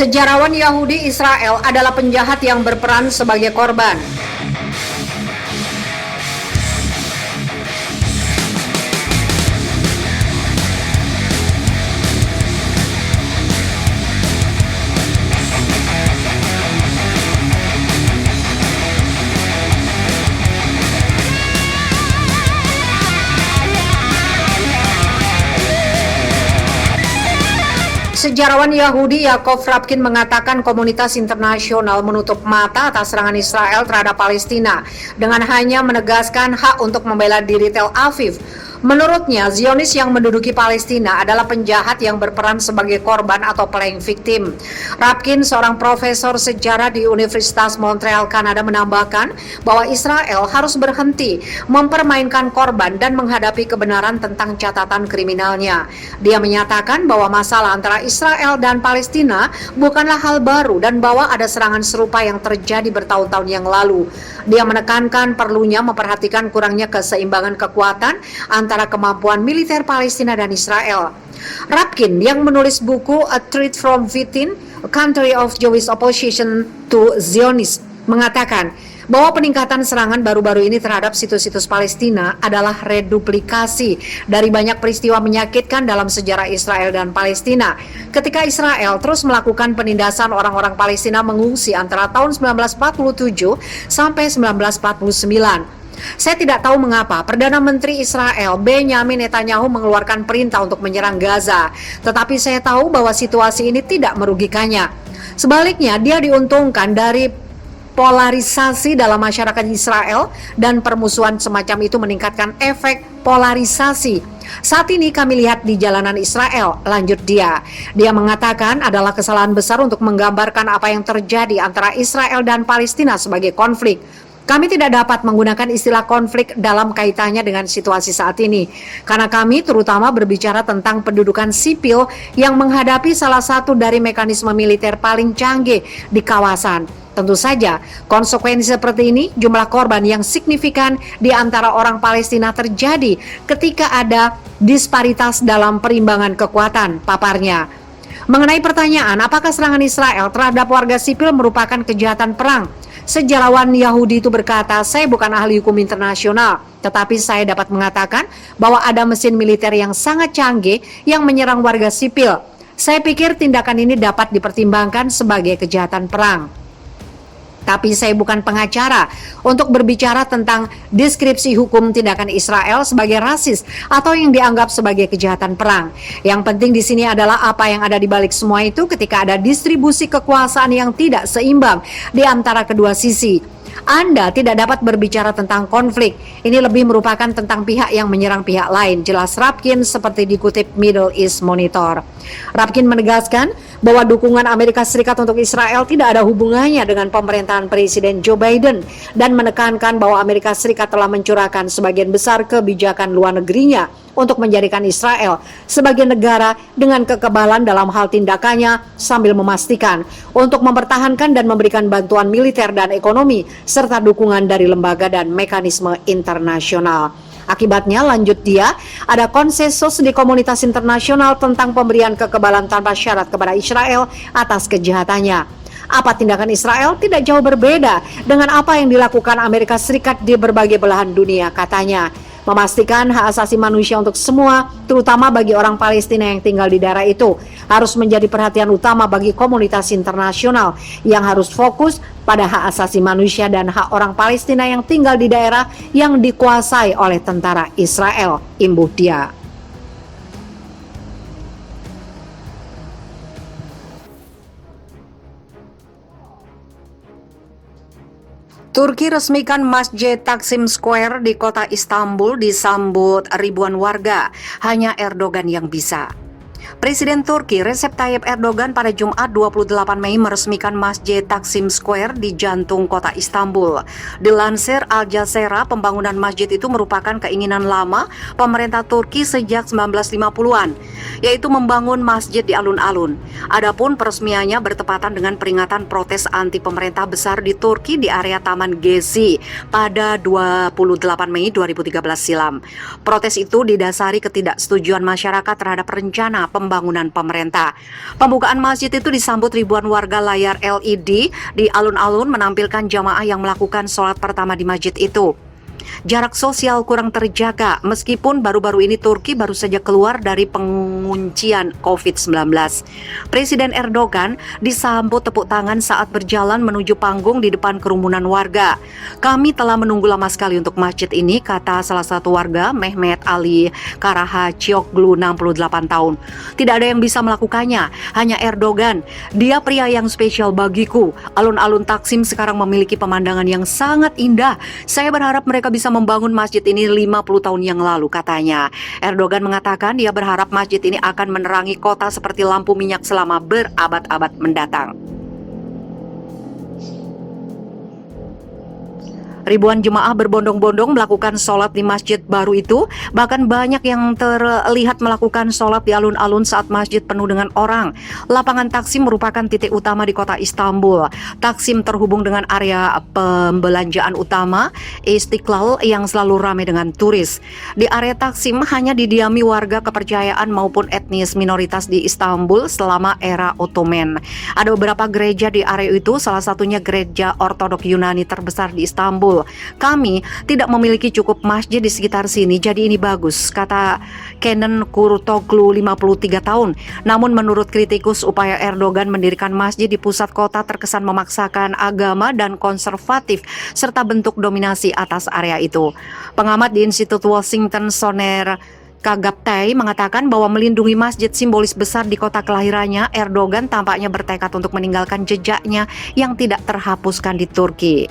Sejarawan Yahudi Israel adalah penjahat yang berperan sebagai korban. Sejarawan Yahudi Yaakov Rapkin mengatakan komunitas internasional menutup mata atas serangan Israel terhadap Palestina dengan hanya menegaskan hak untuk membela diri Tel Aviv. Menurutnya, Zionis yang menduduki Palestina adalah penjahat yang berperan sebagai korban atau playing victim. Rapkin, seorang profesor sejarah di Universitas Montreal, Kanada, menambahkan bahwa Israel harus berhenti mempermainkan korban dan menghadapi kebenaran tentang catatan kriminalnya. Dia menyatakan bahwa masalah antara Israel dan Palestina bukanlah hal baru dan bahwa ada serangan serupa yang terjadi bertahun-tahun yang lalu. Dia menekankan perlunya memperhatikan kurangnya keseimbangan kekuatan antara kemampuan militer Palestina dan Israel. Rapkin yang menulis buku A Threat from Within, A Country of Jewish Opposition to Zionism, mengatakan bahwa peningkatan serangan baru-baru ini terhadap situs-situs Palestina adalah reduplikasi dari banyak peristiwa menyakitkan dalam sejarah Israel dan Palestina. Ketika Israel terus melakukan penindasan orang-orang Palestina mengungsi antara tahun 1947 sampai 1949. Saya tidak tahu mengapa Perdana Menteri Israel Benyamin Netanyahu mengeluarkan perintah untuk menyerang Gaza, tetapi saya tahu bahwa situasi ini tidak merugikannya. Sebaliknya, dia diuntungkan dari polarisasi dalam masyarakat Israel dan permusuhan semacam itu meningkatkan efek polarisasi. Saat ini kami lihat di jalanan Israel, lanjut dia. Dia mengatakan adalah kesalahan besar untuk menggambarkan apa yang terjadi antara Israel dan Palestina sebagai konflik. Kami tidak dapat menggunakan istilah konflik dalam kaitannya dengan situasi saat ini, karena kami terutama berbicara tentang pendudukan sipil yang menghadapi salah satu dari mekanisme militer paling canggih di kawasan. Tentu saja, konsekuensi seperti ini, jumlah korban yang signifikan di antara orang Palestina terjadi ketika ada disparitas dalam perimbangan kekuatan, paparnya. Mengenai pertanyaan, apakah serangan Israel terhadap warga sipil merupakan kejahatan perang? Sejarawan Yahudi itu berkata, saya bukan ahli hukum internasional, tetapi saya dapat mengatakan bahwa ada mesin militer yang sangat canggih yang menyerang warga sipil. Saya pikir tindakan ini dapat dipertimbangkan sebagai kejahatan perang. Tapi saya bukan pengacara untuk berbicara tentang deskripsi hukum tindakan Israel sebagai rasis atau yang dianggap sebagai kejahatan perang. Yang penting di sini adalah apa yang ada di balik semua itu ketika ada distribusi kekuasaan yang tidak seimbang di antara kedua sisi. Anda tidak dapat berbicara tentang konflik. Ini lebih merupakan tentang pihak yang menyerang pihak lain, jelas Rapkin seperti dikutip Middle East Monitor. Rapkin menegaskan bahwa dukungan Amerika Serikat untuk Israel tidak ada hubungannya dengan pemerintahan Presiden Joe Biden dan menekankan bahwa Amerika Serikat telah mencurahkan sebagian besar kebijakan luar negerinya untuk menjadikan Israel sebagai negara dengan kekebalan dalam hal tindakannya sambil memastikan untuk mempertahankan dan memberikan bantuan militer dan ekonomi serta dukungan dari lembaga dan mekanisme internasional. Akibatnya, lanjut dia, ada konsensus di komunitas internasional tentang pemberian kekebalan tanpa syarat kepada Israel atas kejahatannya. Apa tindakan Israel tidak jauh berbeda dengan apa yang dilakukan Amerika Serikat di berbagai belahan dunia, katanya. Memastikan hak asasi manusia untuk semua, terutama bagi orang Palestina yang tinggal di daerah itu, harus menjadi perhatian utama bagi komunitas internasional yang harus fokus pada hak asasi manusia dan hak orang Palestina yang tinggal di daerah yang dikuasai oleh tentara Israel, imbuh dia. Turki resmikan Masjid Taksim Square di kota Istanbul disambut ribuan warga, hanya Erdogan yang bisa. Presiden Turki Recep Tayyip Erdogan pada Jumat 28 Mei meresmikan Masjid Taksim Square di jantung kota Istanbul. Dilansir Al Jazeera, pembangunan masjid itu merupakan keinginan lama pemerintah Turki sejak 1950-an, yaitu membangun masjid di alun-alun. Adapun peresmiannya bertepatan dengan peringatan protes anti pemerintah besar di Turki di area Taman Gezi pada 28 Mei 2013 silam. Protes itu didasari ketidaksetujuan masyarakat terhadap rencana pembangunan pemerintah. Pembukaan masjid itu disambut ribuan warga layar LED di alun-alun menampilkan jamaah yang melakukan sholat pertama di masjid itu. Jarak sosial kurang terjaga meskipun baru-baru ini Turki baru saja keluar dari penguncian COVID-19. Presiden Erdogan disambut tepuk tangan saat berjalan menuju panggung di depan kerumunan warga. Kami telah menunggu lama sekali untuk masjid ini, kata salah satu warga, Mehmet Ali Karahacioglu, 68 tahun. Tidak ada yang bisa melakukannya, hanya Erdogan. Dia pria yang spesial bagiku. Alun-alun Taksim sekarang memiliki pemandangan yang sangat indah. Saya berharap mereka bisa membangun masjid ini 50 tahun yang lalu, katanya. Erdogan mengatakan dia berharap masjid ini akan menerangi kota seperti lampu minyak selama berabad-abad mendatang. Ribuan jemaah berbondong-bondong melakukan sholat di masjid baru itu. Bahkan banyak yang terlihat melakukan sholat di alun-alun saat masjid penuh dengan orang. Lapangan Taksim merupakan titik utama di kota Istanbul. Taksim terhubung dengan area pembelanjaan utama Istiqlal yang selalu ramai dengan turis. Di area Taksim hanya didiami warga kepercayaan maupun etnis minoritas di Istanbul selama era Ottoman. Ada beberapa gereja di area itu, salah satunya gereja Ortodok Yunani terbesar di Istanbul. Kami tidak memiliki cukup masjid di sekitar sini, jadi ini bagus, kata Kenan Kurtoglu, 53 tahun. Namun menurut kritikus, upaya Erdogan mendirikan masjid di pusat kota terkesan memaksakan agama dan konservatif serta bentuk dominasi atas area itu. Pengamat di Institut Washington Soner Kagaptay mengatakan bahwa melindungi masjid simbolis besar di kota kelahirannya, Erdogan tampaknya bertekad untuk meninggalkan jejaknya yang tidak terhapuskan di Turki.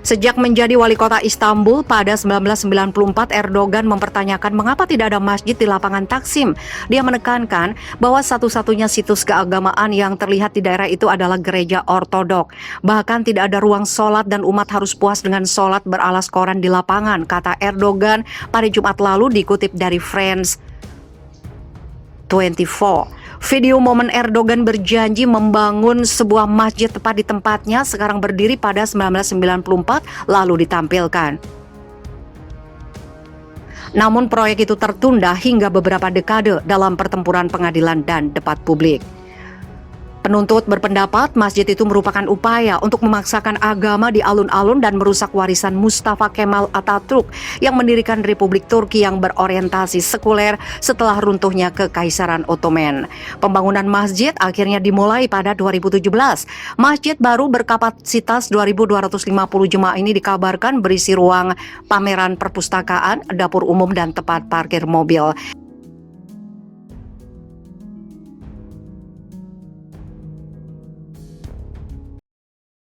Sejak menjadi wali kota Istanbul pada 1994, Erdogan mempertanyakan mengapa tidak ada masjid di lapangan Taksim. Dia menekankan bahwa satu-satunya situs keagamaan yang terlihat di daerah itu adalah gereja Ortodok. Bahkan tidak ada ruang sholat dan umat harus puas dengan sholat beralas koran di lapangan, kata Erdogan pada Jumat lalu, dikutip dari France 24. Video momen Erdogan berjanji membangun sebuah masjid tepat di tempatnya sekarang berdiri pada 1994 lalu ditampilkan. Namun proyek itu tertunda hingga beberapa dekade dalam pertempuran pengadilan dan debat publik. Penuntut berpendapat masjid itu merupakan upaya untuk memaksakan agama di alun-alun dan merusak warisan Mustafa Kemal Atatürk yang mendirikan Republik Turki yang berorientasi sekuler setelah runtuhnya Kekaisaran Ottoman. Pembangunan masjid akhirnya dimulai pada 2017. Masjid baru berkapasitas 2.250 jemaah ini dikabarkan berisi ruang pameran perpustakaan, dapur umum, dan tempat parkir mobil.